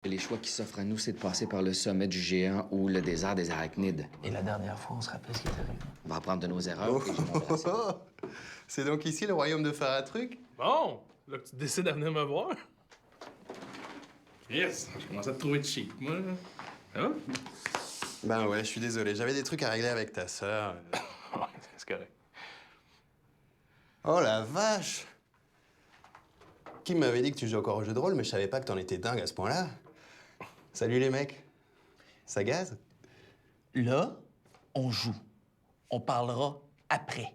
Les choix qui s'offrent à nous, c'est de passer par le sommet du géant ou le désert des arachnides. Et la dernière fois, on se rappelle ce qui est arrivé. On va apprendre de nos erreurs et j'ai mon bracelet. C'est donc ici le royaume de Faratruc? Bon, là que tu décides de venir me voir. Yes, je commence à te trouver cheap, moi. Ça va? Ben ouais, je suis désolé. J'avais des trucs à régler avec ta sœur. Ouais, c'est correct. Oh la vache! Kim m'avait dit que tu jouais encore au jeu de rôle, mais je savais pas que t'en étais dingue à ce point-là. Salut les mecs. Ça gaze? Là, on joue. On parlera après.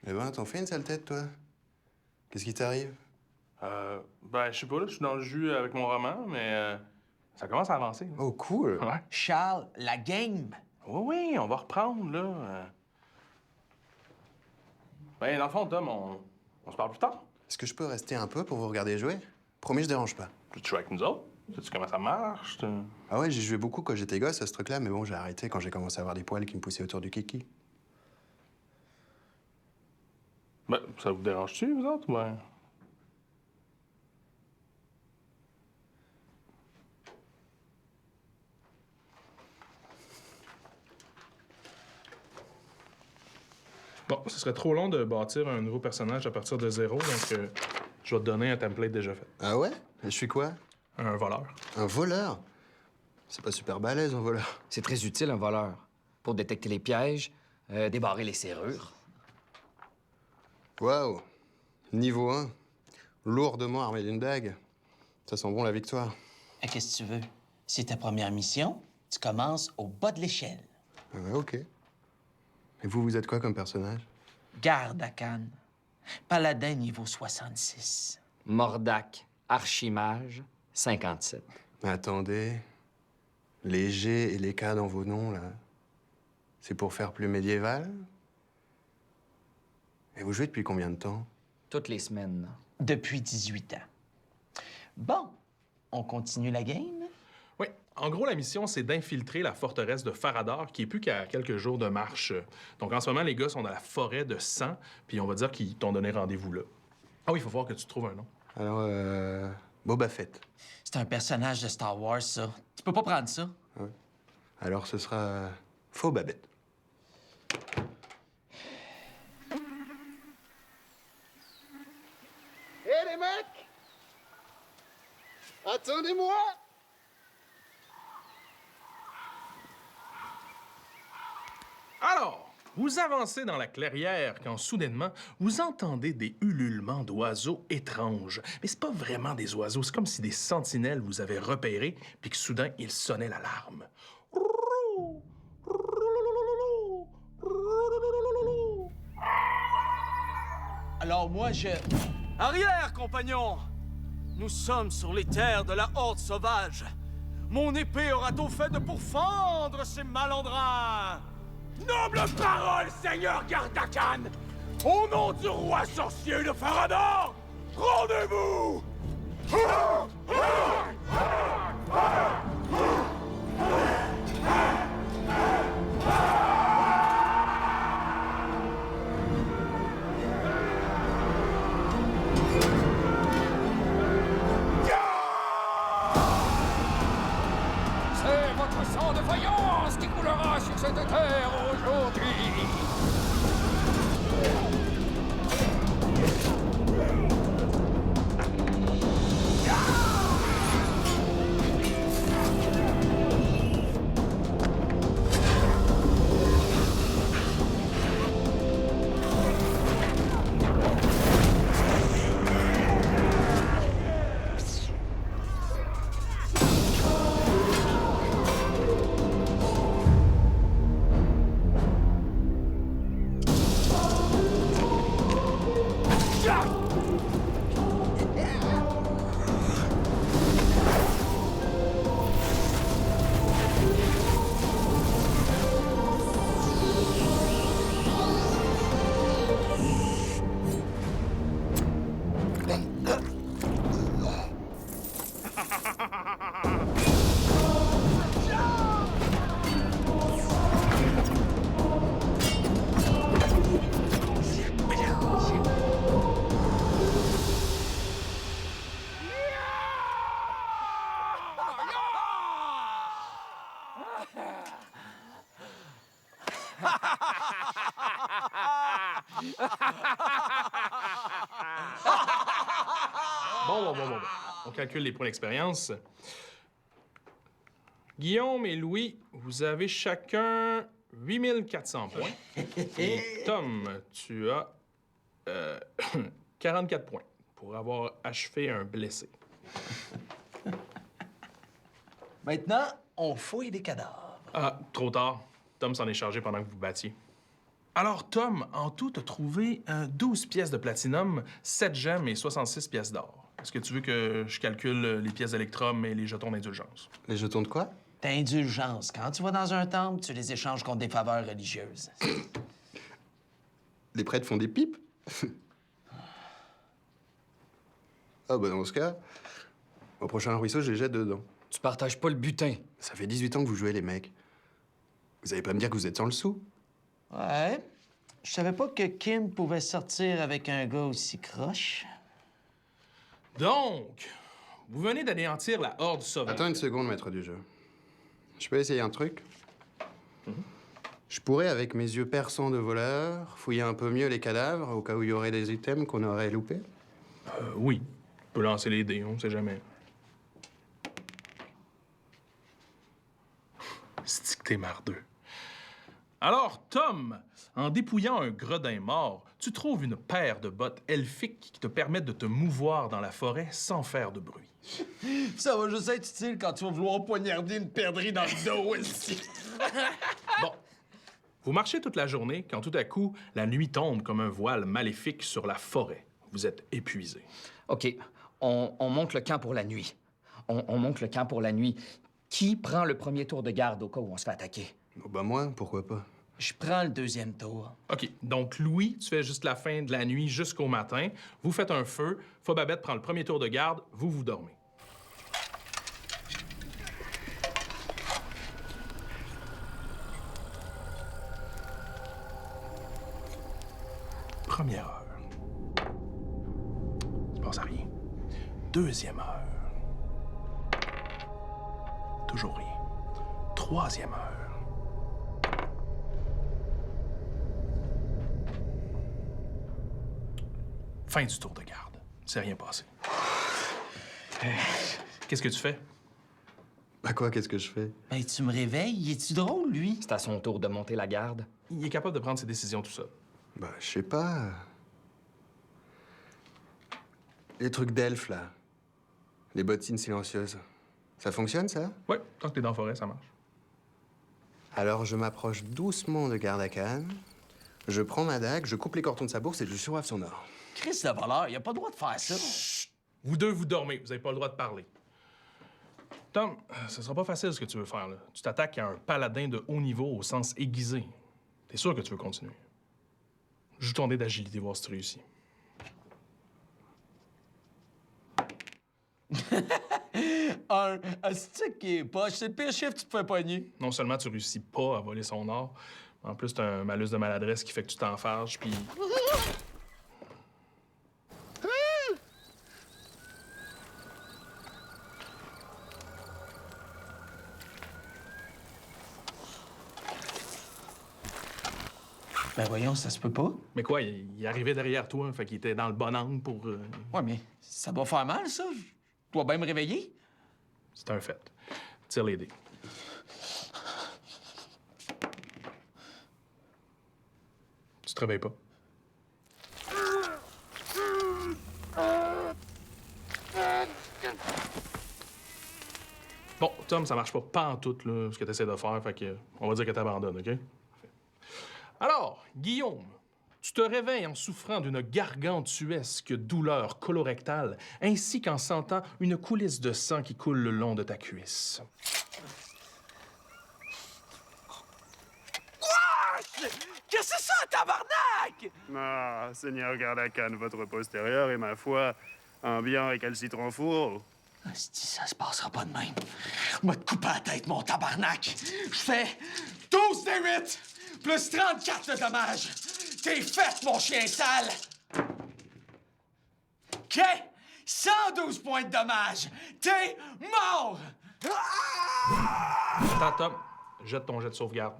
Eh ben, t'en fais une sale tête, toi. Qu'est-ce qui t'arrive? Ben, je sais pas, là, je suis dans le jus avec mon roman, mais ça commence à avancer. Là. Oh, cool! Ouais. Charles, la game. Oui, on va reprendre, là. Ben, dans le fond, Tom, on se parle plus tard. Est-ce que je peux rester un peu pour vous regarder jouer? Promis, je dérange pas. Tu joues avec nous autres? Sais-tu comment ça marche? Ah ouais, j'ai joué beaucoup quand j'étais gosse à ce truc-là, mais bon, j'ai arrêté quand j'ai commencé à avoir des poils qui me poussaient autour du kiki. Ben, ça vous dérange-tu, vous autres? Ouais. Bon, ce serait trop long de bâtir un nouveau personnage à partir de zéro, donc je vais te donner un template déjà fait. Ah ouais? Et je suis quoi? Un voleur. Un voleur? C'est pas super balèze, un voleur. C'est très utile, un voleur, pour détecter les pièges, débarrer les serrures. Waouh! Niveau 1. Lourdement armé d'une dague. Ça sent bon la victoire. Ah, qu'est-ce que tu veux? C'est ta première mission. Tu commences au bas de l'échelle. Ah ouais, ok. Et vous, vous êtes quoi comme personnage? Garde à Cannes. Paladin niveau 66. Mordac, archimage, 57. Attendez. Les G et les K dans vos noms, là, c'est pour faire plus médiéval? Et vous jouez depuis combien de temps? Toutes les semaines. Depuis 18 ans. Bon, on continue la game? Oui. En gros, la mission, c'est d'infiltrer la forteresse de Faradar, qui est plus qu'à quelques jours de marche. Donc, en ce moment, les gars sont dans la forêt de sang, puis on va dire qu'ils t'ont donné rendez-vous là. Ah oui, il faut voir que tu trouves un nom. Alors, Boba Fett. C'est un personnage de Star Wars, ça. Tu peux pas prendre ça. Ouais. Alors, ce sera Faux Babette. Hé les mecs! Attendez-moi! Alors, vous avancez dans la clairière quand soudainement, vous entendez des ululements d'oiseaux étranges. Mais c'est pas vraiment des oiseaux, c'est comme si des sentinelles vous avaient repéré, puis que soudain, ils sonnaient l'alarme. Alors moi, je... Arrière, compagnons! Nous sommes sur les terres de la horde sauvage. Mon épée aura tout fait de pourfendre ces malandrins! Noble parole, Seigneur Gardakan! Au nom du roi sorcier de Faradar, rendez-vous! C'est votre sang de faïence qui coulera sur cette terre aujourd'hui! Bon. On calcule les points d'expérience. Guillaume et Louis, vous avez chacun 8400 points. Et Tom, tu as 44 points pour avoir achevé un blessé. Maintenant, on fouille les cadavres. Ah, trop tard. Tom s'en est chargé pendant que vous battiez. Alors, Tom, en tout, t'as trouvé 12 pièces de platinum, 7 gemmes et 66 pièces d'or. Est-ce que tu veux que je calcule les pièces d'électrum et les jetons d'indulgence? Les jetons de quoi? D'indulgence. Quand tu vas dans un temple, tu les échanges contre des faveurs religieuses. Les prêtres font des pipes? Ah, bah dans ce cas, au prochain ruisseau, je les jette dedans. Tu partages pas le butin. Ça fait 18 ans que vous jouez, les mecs. Vous allez pas me dire que vous êtes sans le sou? Ouais. Je savais pas que Kim pouvait sortir avec un gars aussi croche. Donc, vous venez d'anéantir la Horde sauvage. Attends une seconde, maître du jeu. Je peux essayer un truc? Je pourrais, avec mes yeux perçants de voleur, fouiller un peu mieux les cadavres au cas où il y aurait des items qu'on aurait loupés? Oui. Tu peux lancer les dés, on sait jamais. C'est que t'es mardeux. Alors, Tom, en dépouillant un gredin mort, tu trouves une paire de bottes elfiques qui te permettent de te mouvoir dans la forêt sans faire de bruit. Ça va juste être utile quand tu vas vouloir poignarder une perdrix dans le dos aussi. Bon. Vous marchez toute la journée quand tout à coup, la nuit tombe comme un voile maléfique sur la forêt. Vous êtes épuisé. OK, on monte le camp pour la nuit. On monte le camp pour la nuit. Qui prend le premier tour de garde au cas où on se fait attaquer? Oh, bah moi, pourquoi pas? Je prends le deuxième tour. OK, donc Louis, tu fais juste la fin de la nuit jusqu'au matin. Vous faites un feu. Fobabette prend le premier tour de garde. Vous dormez. Première heure. Il se passe à rien. Deuxième heure. Toujours rien. Troisième heure. Fin du tour de garde. C'est rien passé. Qu'est-ce que tu fais? Bah quoi, qu'est-ce que je fais? Ben, tu me réveilles. Es-tu drôle, lui? C'est à son tour de monter la garde. Il est capable de prendre ses décisions tout seul. Bah, je sais pas. Les trucs d'elfes, là. Les bottines silencieuses. Ça fonctionne, ça? Ouais, tant que t'es dans la forêt, ça marche. Alors, je m'approche doucement de Gardakan. Je prends ma dague, je coupe les cordons de sa bourse et je surave son or. Chris de voleur, il a pas le droit de faire ça. Vous deux, vous dormez. Vous n'avez pas le droit de parler. Tom, ce sera pas facile ce que tu veux faire, là. Tu t'attaques à un paladin de haut niveau au sens aiguisé. T'es sûr que tu veux continuer? Joue ton dé d'agilité, voir si tu réussis. Un stick qui est poche, c'est le pire chiffre que tu te fais pogner. Non seulement tu réussis pas à voler son or, mais en plus, t'as un malus de maladresse qui fait que tu t'enfarges, puis... Ben voyons, ça se peut pas. Mais quoi, il arrivait derrière toi, fait qu'il était dans le bon angle pour... Ouais, mais ça doit faire mal, ça. Je dois bien me réveiller. C'est un fait. Tire les dés. Tu te réveilles pas. Bon, Tom, ça marche pas en tout, là, ce que tu essaies de faire, fait que on va dire que t'abandonnes, OK? Alors, Guillaume, tu te réveilles en souffrant d'une gargantuesque douleur colorectale, ainsi qu'en sentant une coulisse de sang qui coule le long de ta cuisse. Qu'est-ce que c'est ça, tabarnak? Ah, Seigneur Gardakan, votre postérieur est, ma foi, un bien récalcitrant fourreau. Asti, ça se passera pas de même. Moi te couper la tête, mon tabarnak. Je fais 12 des 8, plus 34 de dommages. T'es fait, mon chien sale. OK? 112 points de dommages. T'es mort! Attends, Tom, jette ton jet de sauvegarde.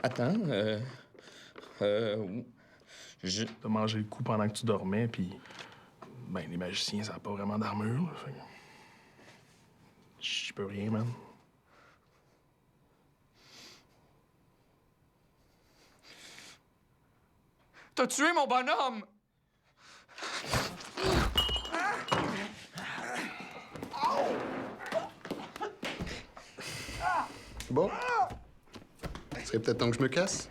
Attends, je... T'as mangé le coup pendant que tu dormais, puis... Ben, les magiciens, ça n'a pas vraiment d'armure, là, fait que... J'y peux rien, man. T'as tué mon bonhomme! Bon. Il serait peut-être temps que je me casse.